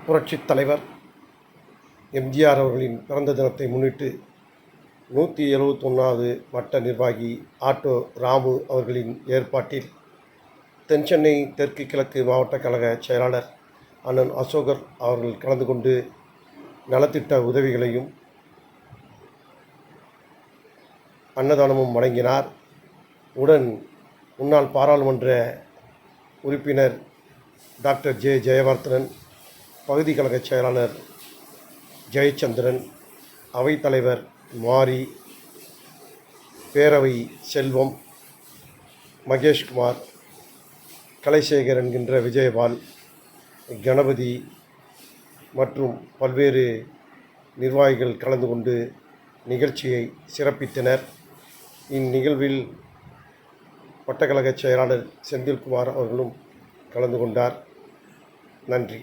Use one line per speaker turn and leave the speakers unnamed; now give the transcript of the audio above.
புரட்சித் தலைவர் எம்ஜிஆர் அவர்களின் பிறந்த தினத்தை முன்னிட்டு 171வது வட்ட நிர்வாகி ஆட்டோ ராமு அவர்களின் ஏற்பாட்டில் தென்சென்னை தெற்கு கிழக்கு மாவட்ட கழக செயலாளர் அண்ணன் அசோகர் அவர்கள் கலந்து கொண்டு நலத்திட்ட உதவிகளையும் அன்னதானமும் வழங்கினார். உடன் முன்னாள் பாராளுமன்ற உறுப்பினர் டாக்டர் ஜெயவர்தனன், பகுதி கழக செயலாளர் ஜெயச்சந்திரன், அவைத்தலைவர் மாரி, பேரவை செல்வம், மகேஷ்குமார், கலைசேகர் என்கின்ற விஜயபால், கணபதி மற்றும் பல்வேறு நிர்வாகிகள் கலந்து கொண்டு நிகழ்ச்சியை சிறப்பித்தனர். இந்நிகழ்வில் வட்டக்கழக செயலாளர் செந்தில்குமார் அவர்களும் கலந்து கொண்டார். நன்றி.